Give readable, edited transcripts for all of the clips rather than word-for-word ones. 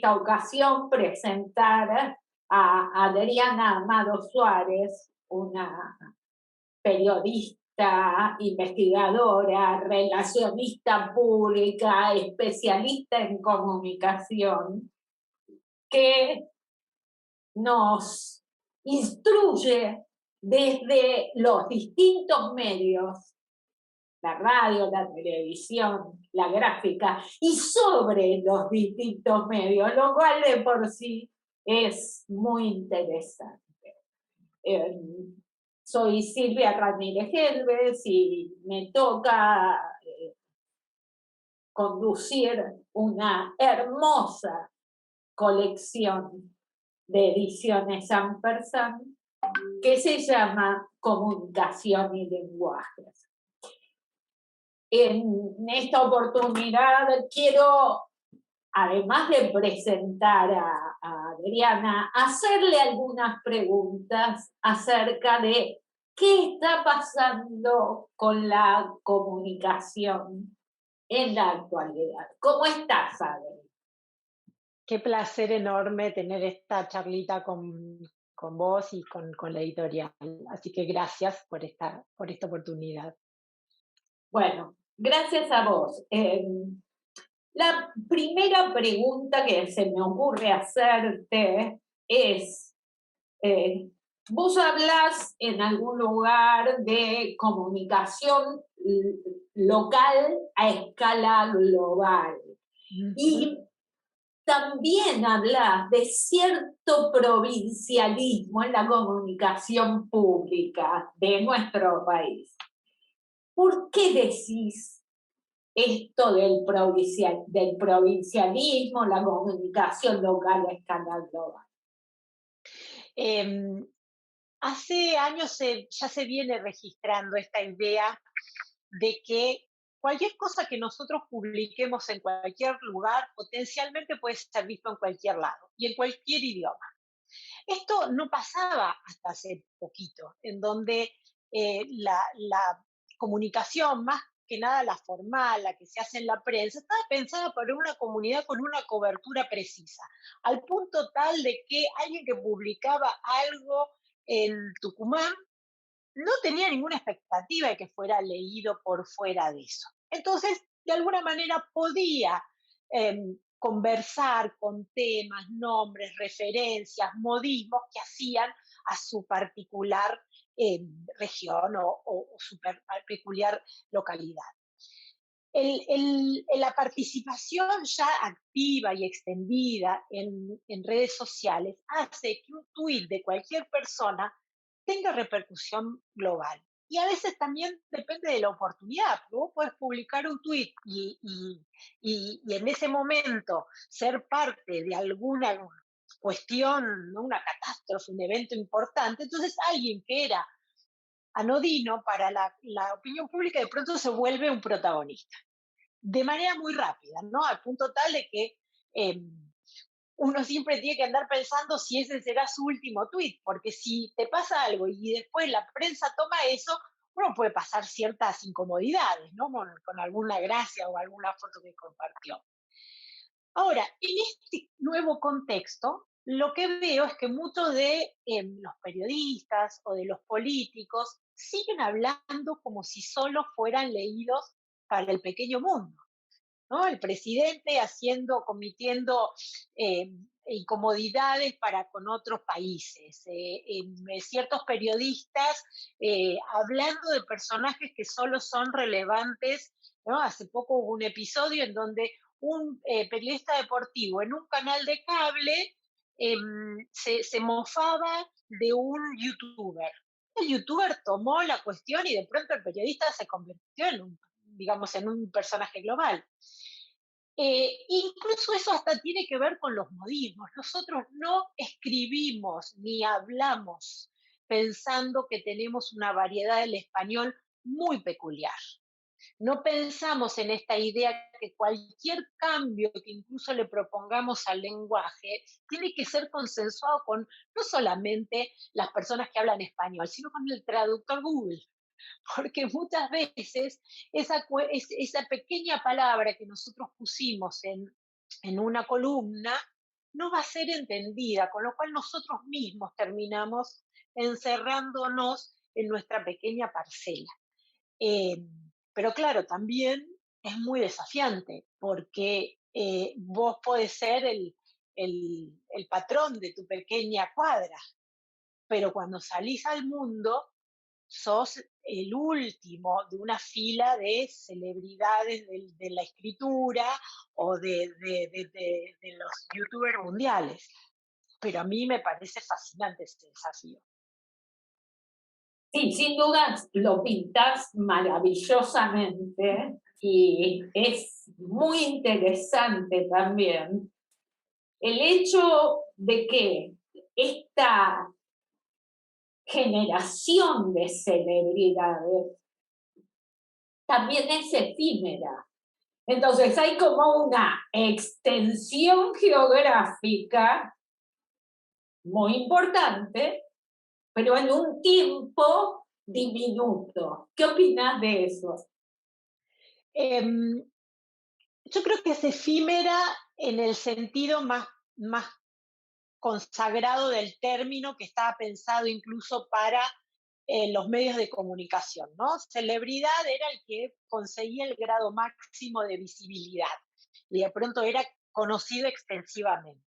esta ocasión presentar a Adriana Amado Suárez, una periodista, investigadora, relacionista pública, especialista en comunicación, que nos instruye desde los distintos medios, la radio, la televisión, la gráfica, y sobre los distintos medios, lo cual de por sí es muy interesante. Eh, Soy Silvia Ramírez Helves y me toca conducir una hermosa colección de ediciones Ampersand que se llama Comunicación y Lenguajes. En esta oportunidad quiero, además de presentar a Adriana, hacerle algunas preguntas acerca de qué está pasando con la comunicación en la actualidad. ¿Cómo estás, Adri? Qué placer enorme tener esta charlita con vos y con la editorial. Así que gracias por esta oportunidad. Bueno, gracias a vos. La primera pregunta que se me ocurre hacerte es, vos hablás en algún lugar de comunicación local a escala global Ujú. y también hablas de cierto provincialismo en la comunicación pública de nuestro país. ¿Por qué decís esto del provincialismo, la comunicación local a escala global? Em, Hace años ya se viene registrando esta idea de que cualquier cosa que nosotros publiquemos en cualquier lugar potencialmente puede ser visto en cualquier lado y en cualquier idioma. Esto no pasaba hasta hace poquito, en donde la comunicación, más que nada la formal, la que se hace en la prensa, estaba pensada para una comunidad con una cobertura precisa, al punto tal de que alguien que publicaba algo en Tucumán no tenía ninguna expectativa de que fuera leído por fuera de eso. Entonces, de alguna manera podía conversar con temas, nombres, referencias, modismos que hacían a su particular región o su peculiar localidad. La participación ya activa y extendida en redes sociales hace que un tuit de cualquier persona tenga repercusión global. Y a veces también depende de la oportunidad, porque vos podés publicar un tuit y en ese momento ser parte de alguna cuestión, ¿no? Una catástrofe, un evento importante, entonces alguien que era anodino para la opinión pública de pronto se vuelve un protagonista de manera muy rápida, ¿no? Al punto tal de que eh, uno siempre tiene que andar pensando si ese será su último tuit, porque si te pasa algo y después la prensa toma eso, uno puede pasar ciertas incomodidades, ¿no? Con alguna gracia o alguna foto que compartió. Ahora, en este nuevo contexto, lo que veo es que muchos de los periodistas o de los políticos siguen hablando como si solo fueran leídos para el pequeño mundo, ¿no? El presidente cometiendo eh, incomodidades para con otros países, ciertos periodistas hablando de personajes que solo son relevantes, ¿no? Hace poco hubo un episodio en donde un periodista deportivo en un canal de cable se mofaba de un youtuber. El youtuber tomó la cuestión y de pronto el periodista se convirtió digamos, en un personaje global. Incluso eso hasta tiene que ver con los modismos. Nosotros no escribimos ni hablamos pensando que tenemos una variedad del español muy peculiar. No pensamos en esta idea que cualquier cambio que incluso le propongamos al lenguaje tiene que ser consensuado con no solamente las personas que hablan español, sino con el traductor Google, porque muchas veces esa pequeña palabra que nosotros pusimos en una columna no va a ser entendida, con lo cual nosotros mismos terminamos encerrándonos en nuestra pequeña parcela. Eh, pero claro, también es muy desafiante porque vos podés ser el patrón de tu pequeña cuadra, pero cuando salís al mundo sos el último de una fila de celebridades de la escritura o de los youtubers mundiales. Pero a mí me parece fascinante este desafío. Sí, sin duda lo pintas maravillosamente y es muy interesante también el hecho de que esta generación de celebridades también es efímera. Entonces hay como una extensión geográfica muy importante, pero en un tiempo diminuto. ¿Qué opinas de eso? Em, yo creo que es efímera en el sentido más consagrado del término, que estaba pensado incluso para los medios de comunicación, ¿no? Celebridad era el que conseguía el grado máximo de visibilidad y de pronto era conocido extensivamente.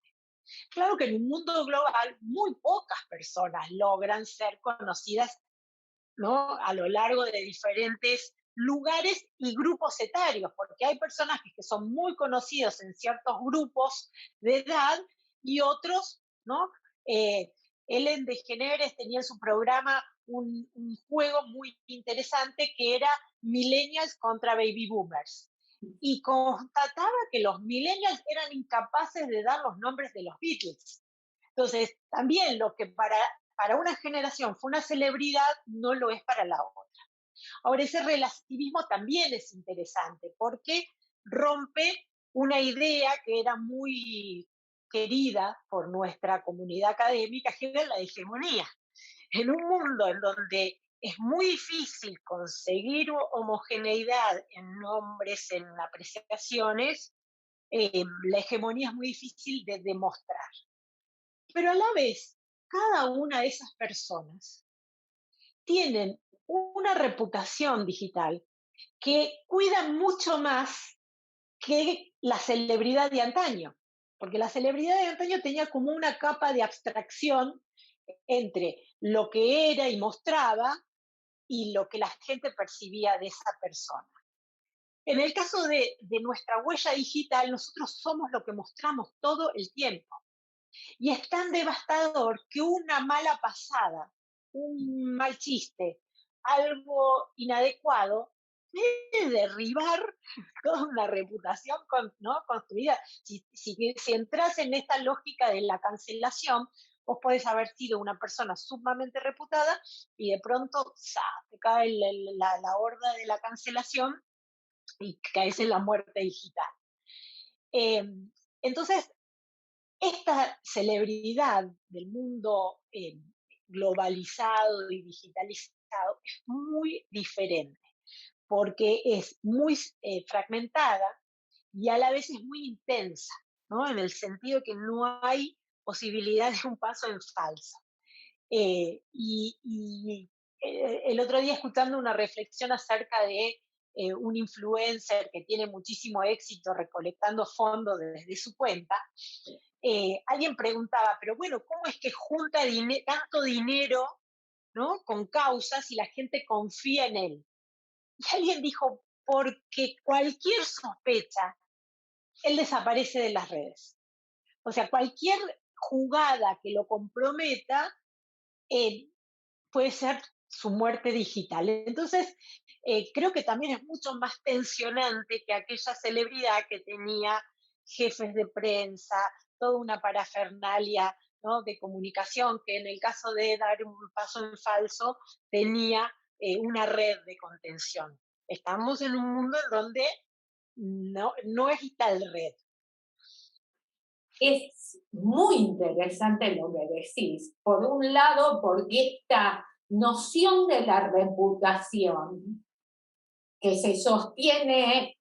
Claro que en un mundo global muy pocas personas logran ser conocidas, ¿no? A lo largo de diferentes lugares y grupos etarios, porque hay personajes que son muy conocidos en ciertos grupos de edad y otros, ¿no? Ellen DeGeneres tenía en su programa un juego muy interesante que era Millennials contra Baby Boomers. Y constataba que los millennials eran incapaces de dar los nombres de los Beatles. Entonces, también lo que para una generación fue una celebridad, no lo es para la otra. Ahora, ese relativismo también es interesante porque rompe una idea que era muy querida por nuestra comunidad académica, que era la hegemonía. En un mundo en donde es muy difícil conseguir homogeneidad en nombres, en apreciaciones, la hegemonía es muy difícil de demostrar. Pero a la vez, cada una de esas personas tienen una reputación digital que cuida mucho más que la celebridad de antaño, porque la celebridad de antaño tenía como una capa de abstracción entre lo que era y mostraba y lo que la gente percibía de esa persona. En el caso de nuestra huella digital, nosotros somos lo que mostramos todo el tiempo. Y es tan devastador que una mala pasada, un mal chiste, algo inadecuado, puede derribar toda una reputación ¿no? construida. Si entras en esta lógica de la cancelación, vos podés haber sido una persona sumamente reputada y de pronto te cae la horda de la cancelación y caes en la muerte digital. Eh, entonces, esta celebridad del mundo globalizado y digitalizado es muy diferente porque es muy fragmentada y a la vez es muy intensa, ¿no? En el sentido que no hay posibilidad de un paso en falso. El otro día escuchando una reflexión acerca de un influencer que tiene muchísimo éxito recolectando fondos desde su cuenta, alguien preguntaba, pero bueno, ¿cómo es que junta tanto dinero, ¿no? Con causas y la gente confía en él? Y alguien dijo, porque cualquier sospecha, él desaparece de las redes. O sea, cualquier jugada que lo comprometa, puede ser su muerte digital. Entonces, creo que también es mucho más tensionante que aquella celebridad que tenía jefes de prensa, toda una parafernalia, ¿no? De comunicación, que en el caso de dar un paso en falso tenía una red de contención. Estamos en un mundo en donde no es tal red. Es muy interesante lo que decís. Por un lado, porque esta noción de la reputación que se sostiene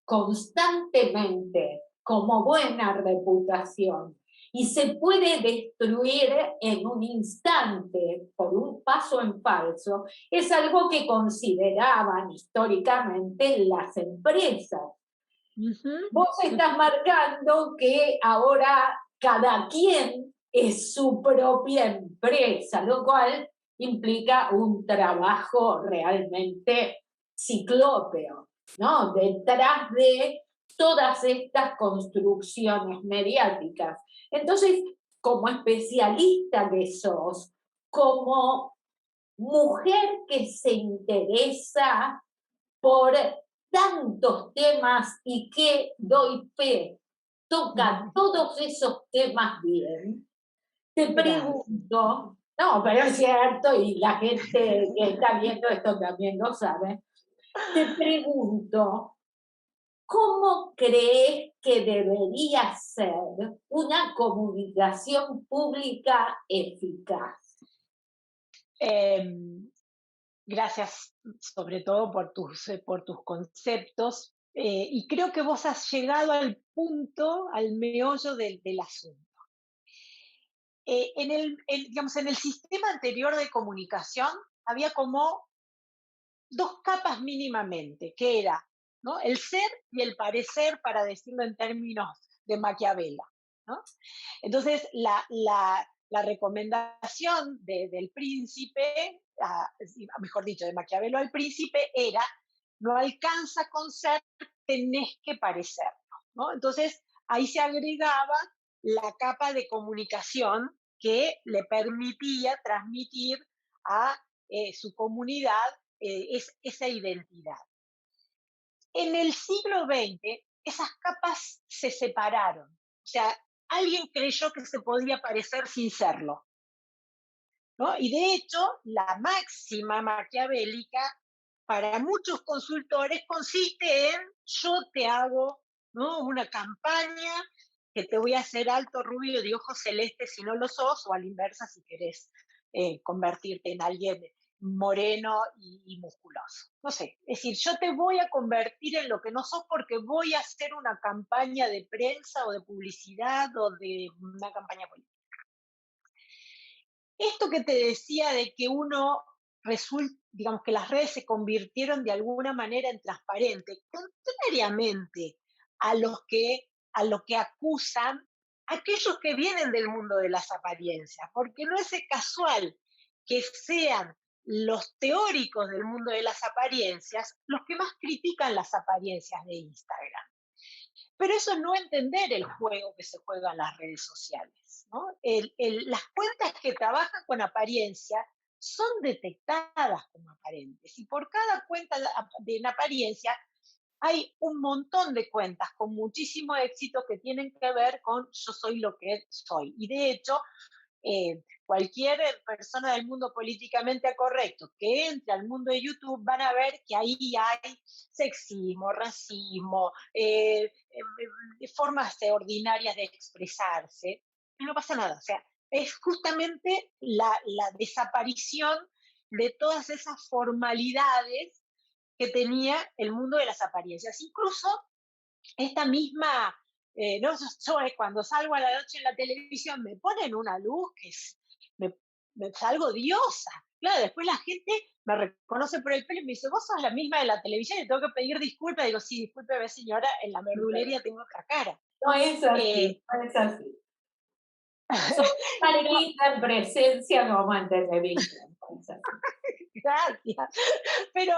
constantemente como buena reputación y se puede destruir en un instante por un paso en falso, es algo que consideraban históricamente las empresas. Ujú. Vos estás marcando que ahora cada quien es su propia empresa, lo cual implica un trabajo realmente ciclópeo, ¿no? Detrás de todas estas construcciones mediáticas. Entonces, como especialista que sos, como mujer que se interesa por tantos temas y que doy fe, toca todos esos temas bien, te Gracias. pregunto, no, pero es cierto, y la gente que está viendo esto también lo sabe, te pregunto, ¿cómo crees que debería ser una comunicación pública eficaz? Em, Gracias sobre todo por tus conceptos, y creo que vos has llegado al punto, al meollo del asunto. Digamos, en el sistema anterior de comunicación había como dos capas mínimamente, que era, ¿no?, el ser y el parecer, para decirlo en términos de Maquiavelo, ¿no? Entonces, la recomendación del príncipe, mejor dicho, de Maquiavelo al príncipe, era: no alcanza con ser, tenés que parecerlo, ¿no? Entonces, ahí se agregaba la capa de comunicación que le permitía transmitir a su comunidad esa identidad. En el siglo XX, esas capas se separaron. O sea, alguien creyó que se podía parecer sin serlo, ¿no? Y de hecho, la máxima maquiavélica para muchos consultores consiste en: yo te hago, ¿no?, una campaña que te voy a hacer alto, rubio, de ojos celestes si no lo sos, o a la inversa si querés convertirte en alguien moreno y musculoso. No sé, es decir, yo te voy a convertir en lo que no sos porque voy a hacer una campaña de prensa o de publicidad o de una campaña política. Esto que te decía de que digamos que las redes se convirtieron de alguna manera en transparente, contrariamente a a lo que acusan aquellos que vienen del mundo de las apariencias, porque no es casual que sean los teóricos del mundo de las apariencias los que más critican las apariencias de Instagram. Pero eso es no entender el juego que se juega en las redes sociales, ¿no? Las cuentas que trabajan con apariencia son detectadas como aparentes, y por cada cuenta en apariencia hay un montón de cuentas con muchísimo éxito que tienen que ver con: yo soy lo que soy. Y de hecho, cualquier persona del mundo políticamente correcto que entre al mundo de YouTube van a ver que ahí hay sexismo, racismo, formas ordinarias de expresarse, y no pasa nada. O sea, es justamente la desaparición de todas esas formalidades que tenía el mundo de las apariencias. Incluso esta misma, no, cuando salgo a la noche en la televisión me ponen una luz me, me salgo diosa. Claro, después la gente me reconoce por el pelo y me dice: vos sos la misma de la televisión, y tengo que pedir disculpas. Digo: sí, discúlpeme señora, en la verdulería tengo otra cara. No es así, Eh, no es así. Sos pero, artista en presencia, no vamos en televisión. No es así. gracias. Pero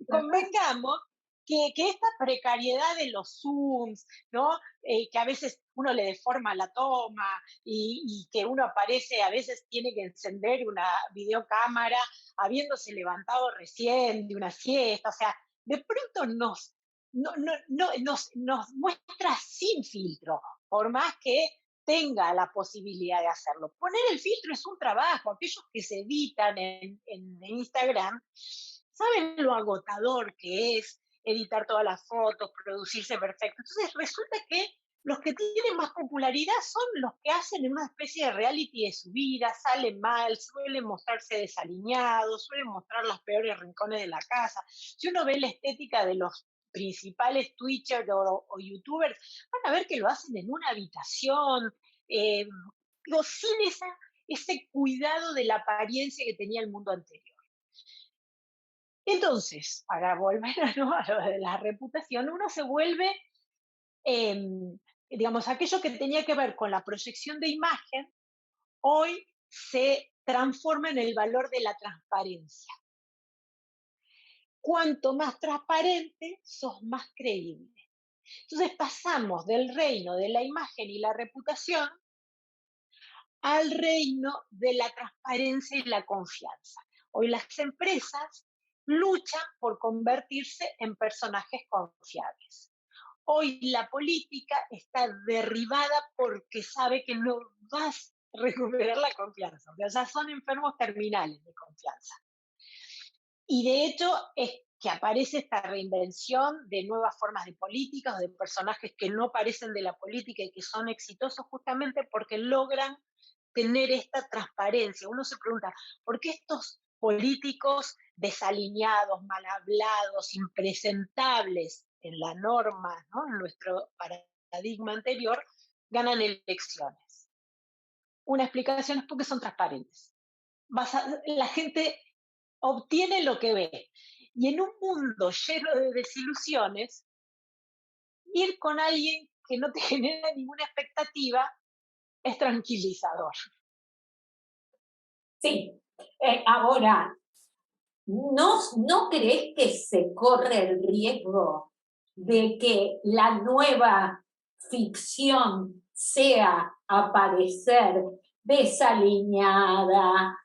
convengamos que esta precariedad de los Zooms, ¿no? Que a veces uno le deforma la toma, y que uno aparece, a veces tiene que encender una videocámara habiéndose levantado recién de una siesta. O sea, de pronto nos muestra sin filtro, por más que tenga la posibilidad de hacerlo. Poner el filtro es un trabajo. Aquellos que se editan en Instagram saben lo agotador que es editar todas las fotos, producirse perfecto. Entonces resulta que los que tienen más popularidad son los que hacen en una especie de reality de su vida, salen mal, suelen mostrarse desalineados, suelen mostrar los peores rincones de la casa. Si uno ve la estética de los principales Twitchers o YouTubers, van a ver que lo hacen en una habitación, digo, sin ese cuidado de la apariencia que tenía el mundo anterior. Entonces, para volver ¿no? a lo de la reputación, uno se vuelve, digamos, aquello que tenía que ver con la proyección de imagen, hoy se transforma en el valor de la transparencia. Cuanto más transparente, sos más creíble. Entonces pasamos del reino de la imagen y la reputación al reino de la transparencia y la confianza. Hoy las empresas luchan por convertirse en personajes confiables. Hoy la política está derribada porque sabe que no vas a recuperar la confianza. O sea, ya son enfermos terminales de confianza. Y de hecho es que aparece esta reinvención de nuevas formas de políticas, de personajes que no parecen de la política y que son exitosos justamente porque logran tener esta transparencia. Uno se pregunta, ¿por qué estos políticos desalineados, mal hablados, impresentables en la norma, ¿no? En nuestro paradigma anterior, ganan elecciones? Una explicación es porque son transparentes. La gente obtiene lo que ve. Y en un mundo lleno de desilusiones, ir con alguien que no te genera ninguna expectativa es tranquilizador. Sí, ahora, ¿no crees que se corre el riesgo de que la nueva ficción sea aparecer desalineada,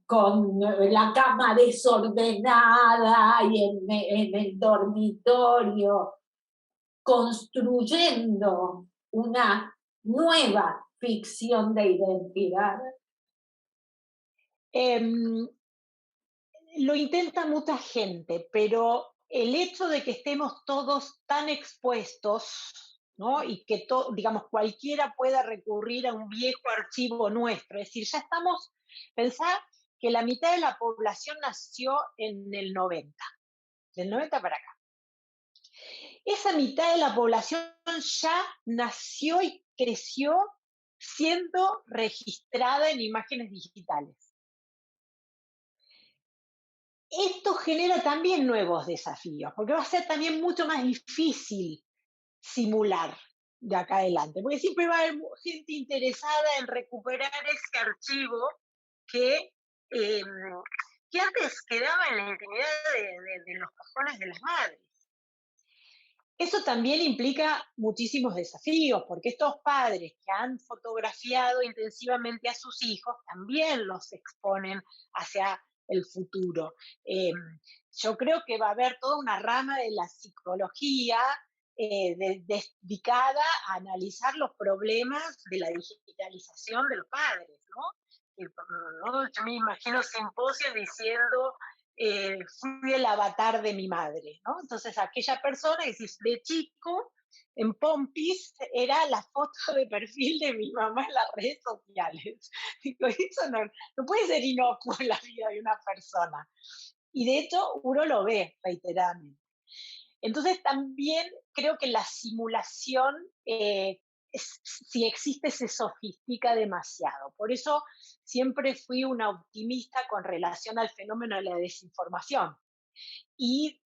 con la cama desordenada y en el dormitorio, construyendo una nueva ficción de identidad? Em, lo intenta mucha gente, pero el hecho de que estemos todos tan expuestos, ¿no? Y que, digamos, cualquiera pueda recurrir a un viejo archivo nuestro, es decir, ya estamos, pensar que la mitad de la población nació en el 90, del 90 para acá. Esa mitad de la población ya nació y creció siendo registrada en imágenes digitales. Esto genera también nuevos desafíos, porque va a ser también mucho más difícil simular de acá adelante, porque siempre va a haber gente interesada en recuperar ese archivo que, eh, que antes quedaba en la intimidad de los cajones de las madres. Eso también implica muchísimos desafíos, porque estos padres que han fotografiado intensivamente a sus hijos también los exponen hacia el futuro. Yo creo que va a haber toda una rama de la psicología dedicada a analizar los problemas de la digitalización de los padres, ¿no? Yo me imagino simposios diciendo fui el avatar de mi madre, ¿no? Entonces aquella persona que de chico en Pompis era la foto de perfil de mi mamá en las redes sociales. Digo, eso no puede ser inocuo en la vida de una persona. Y de hecho uno lo ve reiteradamente. Entonces también creo que la simulación, si existe, se sofistica demasiado. Por eso siempre fui una optimista con relación al fenómeno de la desinformación. Y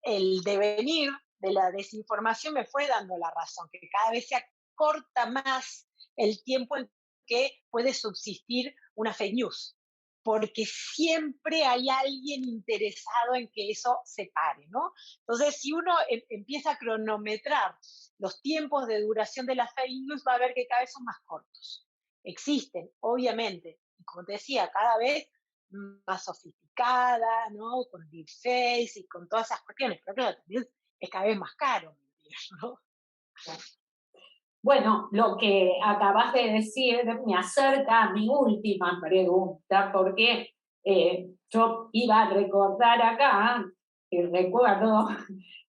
el devenir de la desinformación me fue dando la razón, que cada vez se acorta más el tiempo en que puede subsistir una fake news, porque siempre hay alguien interesado en que eso se pare, ¿no? Entonces, si uno empieza a cronometrar los tiempos de duración de las fake news, va a ver que cada vez son más cortos. Existen, obviamente, y como te decía, cada vez más sofisticada, ¿no? Con deepfakes y con todas esas cuestiones, pero claro, también es cada vez más caro, ¿no? Bueno, lo que acabas de decir me acerca a mi última pregunta, porque yo iba a recordar acá, y recuerdo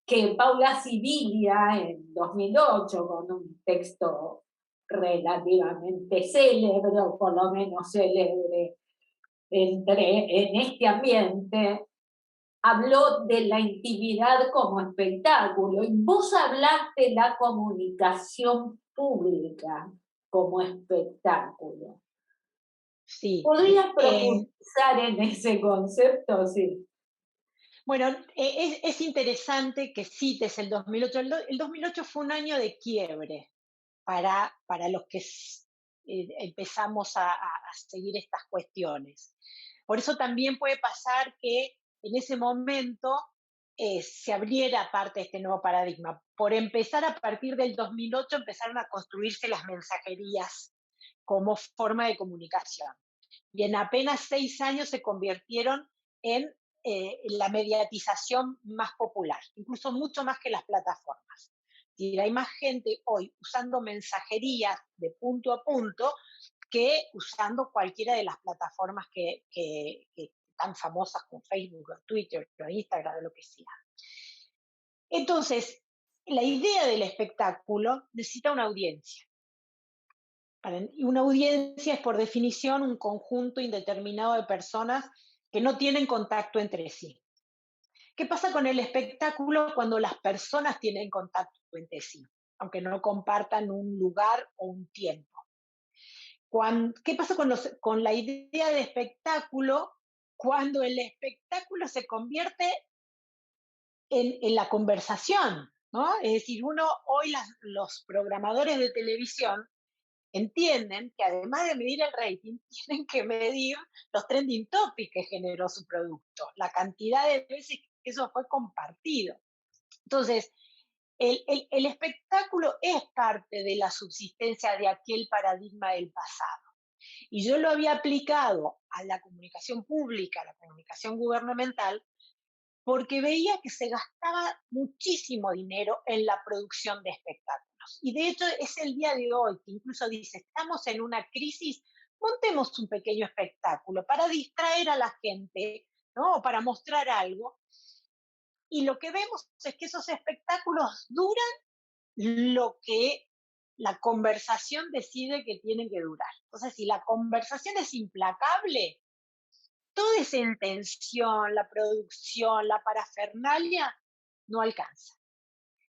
que Paula Sibilia en 2008, con un texto relativamente célebre, o por lo menos célebre en este ambiente, habló de la intimidad como espectáculo y vos hablaste de la comunicación pública como espectáculo. Sí. ¿Podrías Eh, profundizar en ese concepto? Sí. bueno, es interesante que cites el 2008. El 2008 fue un año de quiebre para los que empezamos a seguir estas cuestiones. Por eso también puede pasar que en ese momento se abriera parte de este nuevo paradigma. Por empezar, a partir del 2008 empezaron a construirse las mensajerías como forma de comunicación. Y en apenas 6 años se convirtieron en la mediatización más popular, incluso mucho más que las plataformas. Y hay más gente hoy usando mensajerías de punto a punto que usando cualquiera de las plataformas que tan famosas como Facebook, o Twitter, o Instagram, o lo que sea. Entonces, la idea del espectáculo necesita una audiencia. Y una audiencia es, por definición, un conjunto indeterminado de personas que no tienen contacto entre sí. ¿Qué pasa con el espectáculo cuando las personas tienen contacto entre sí, aunque no compartan un lugar o un tiempo? ¿Qué pasa con la idea de espectáculo cuando el espectáculo se convierte en la conversación? ¿No? Es decir, hoy los programadores de televisión entienden que, además de medir el rating, tienen que medir los trending topics que generó su producto, la cantidad de veces que eso fue compartido. Entonces, el espectáculo es parte de la subsistencia de aquel paradigma del pasado. Y yo lo había aplicado a la comunicación pública, a la comunicación gubernamental, porque veía que se gastaba muchísimo dinero en la producción de espectáculos. Y de hecho es el día de hoy que incluso dice, estamos en una crisis, montemos un pequeño espectáculo para distraer a la gente, ¿no? O para mostrar algo. Y lo que vemos es que esos espectáculos duran lo que la conversación decide que tienen que durar. Entonces, si la conversación es implacable, toda esa intención, la producción, la parafernalia, no alcanza.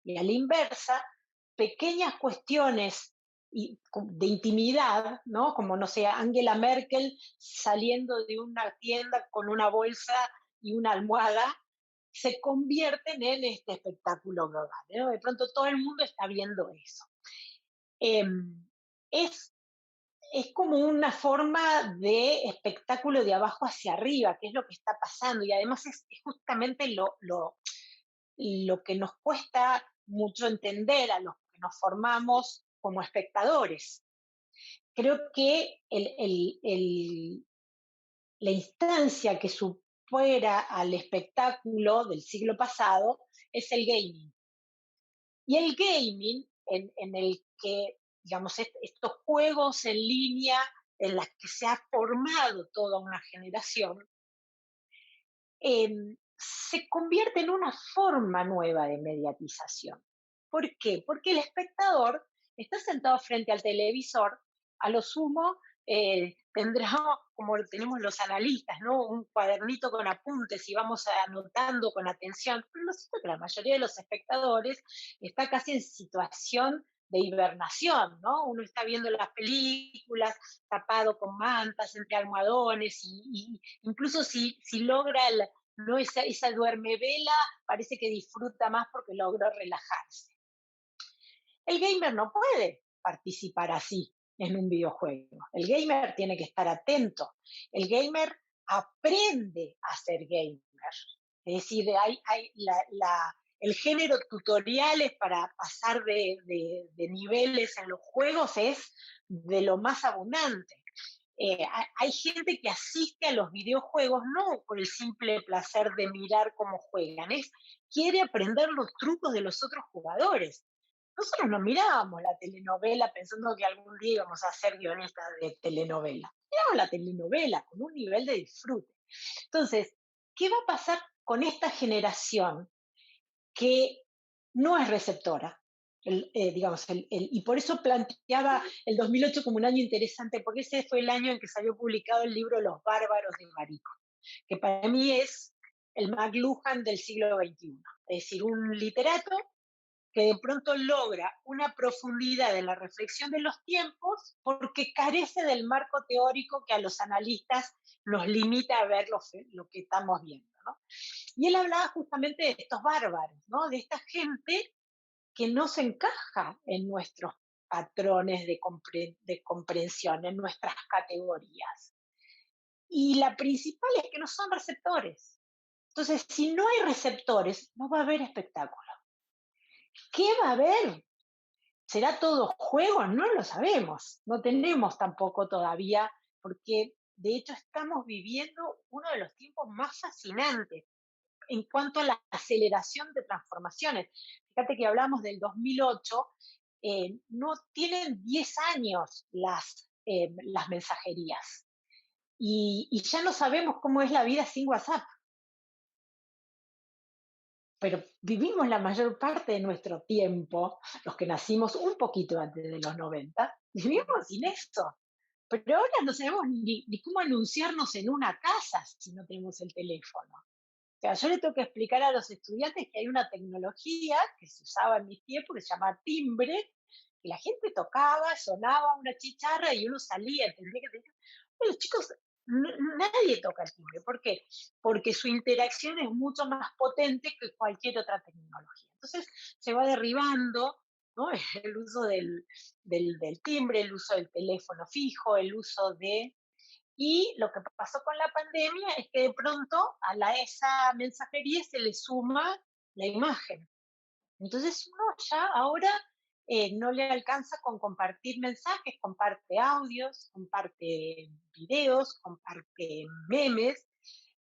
Y a la inversa, pequeñas cuestiones de intimidad, ¿no? Como, no sé, Angela Merkel saliendo de una tienda con una bolsa y una almohada, se convierten en este espectáculo global, ¿no? De pronto todo el mundo está viendo eso. Eh, es es como una forma de espectáculo de abajo hacia arriba, que es lo que está pasando. Y además es justamente lo que nos cuesta mucho entender a los que nos formamos como espectadores. Creo que la instancia que supera al espectáculo del siglo pasado es el gaming. Y el gaming, en el que, digamos, estos juegos en línea en las que se ha formado toda una generación, se convierte en una forma nueva de mediatización. ¿Por qué? Porque el espectador está sentado frente al televisor, a lo sumo tendrá, como tenemos los analistas, ¿no? Un cuadernito con apuntes y vamos anotando con atención, pero lo cierto es que la mayoría de los espectadores está casi en situación de hibernación, ¿no? Uno está viendo las películas tapado con mantas, entre almohadones, y incluso si logra no esa duerme vela, parece que disfruta más porque logró relajarse. El gamer no puede participar así en un videojuego. El gamer tiene que estar atento. El gamer aprende a ser gamer. Es decir, el género tutoriales para pasar de niveles en los juegos es de lo más abundante. Hay gente que asiste a los videojuegos no por el simple placer de mirar cómo juegan, quiere aprender los trucos de los otros jugadores. Nosotros no mirábamos la telenovela pensando que algún día íbamos a ser guionistas de telenovela. Mirábamos la telenovela con un nivel de disfrute. Entonces, ¿qué va a pasar con esta generación que no es receptora? Y por eso planteaba el 2008 como un año interesante, porque ese fue el año en que salió publicado el libro Los bárbaros de Marico, que para mí es el McLuhan del siglo XXI. Es decir, un literato que de pronto logra una profundidad en la reflexión de los tiempos porque carece del marco teórico que a los analistas nos limita a ver lo que estamos viendo, ¿no? Y él hablaba justamente de estos bárbaros, ¿no? De esta gente que no se encaja en nuestros patrones de comprensión, en nuestras categorías. Y la principal es que no son receptores. Entonces, si no hay receptores, no va a haber espectáculo. ¿Qué va a haber? ¿Será todo juego? No lo sabemos. No tenemos tampoco todavía, porque de hecho estamos viviendo uno de los tiempos más fascinantes en cuanto a la aceleración de transformaciones. Fíjate que hablamos del 2008, no tienen 10 años las mensajerías y ya no sabemos cómo es la vida sin WhatsApp, pero vivimos la mayor parte de nuestro tiempo, los que nacimos un poquito antes de los 90, vivimos sin eso. Pero ahora no sabemos ni cómo anunciarnos en una casa si no tenemos el teléfono. O sea, yo le tengo que explicar a los estudiantes que hay una tecnología que se usaba en mis tiempos que se llama timbre, que la gente tocaba, sonaba una chicharra y uno salía. Los chicos, nadie toca el timbre. ¿Por qué? Porque su interacción es mucho más potente que cualquier otra tecnología. Entonces se va derribando, ¿no? El uso del timbre, el uso del teléfono fijo, el uso de y lo que pasó con la pandemia es que de pronto esa mensajería se le suma la imagen. Entonces uno ya ahora no le alcanza con compartir mensajes, comparte audios, comparte videos, comparte memes,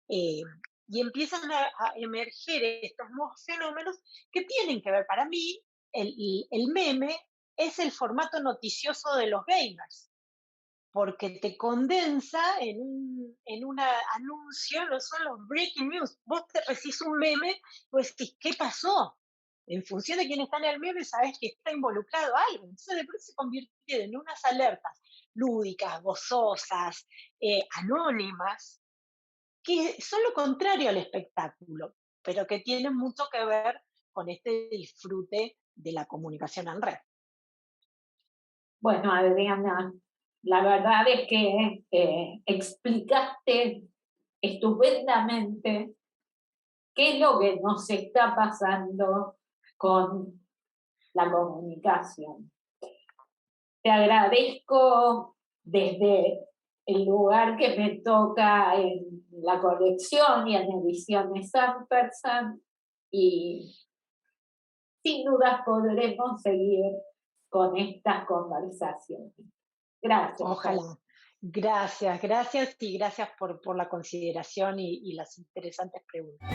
eh, y empiezan a emerger estos nuevos fenómenos que tienen que ver, para mí, el meme es el formato noticioso de los gamers porque te condensa en un anuncio, no son los breaking news. Vos te recibís un meme, pues decís, ¿qué pasó? En función de quién está en el meme, sabes que está involucrado algo. Entonces, de pronto se convirtieron en unas alertas lúdicas, gozosas, anónimas, que son lo contrario al espectáculo, pero que tienen mucho que ver con este disfrute de la comunicación en red. Bueno, Adriana, la verdad es que explicaste estupendamente qué es lo que nos está pasando con la comunicación. Te agradezco desde el lugar que me toca en la colección y en ediciones Ampersand y sin dudas podremos seguir con estas conversaciones. Gracias. Ojalá. Gracias, gracias y gracias por la consideración y las interesantes preguntas.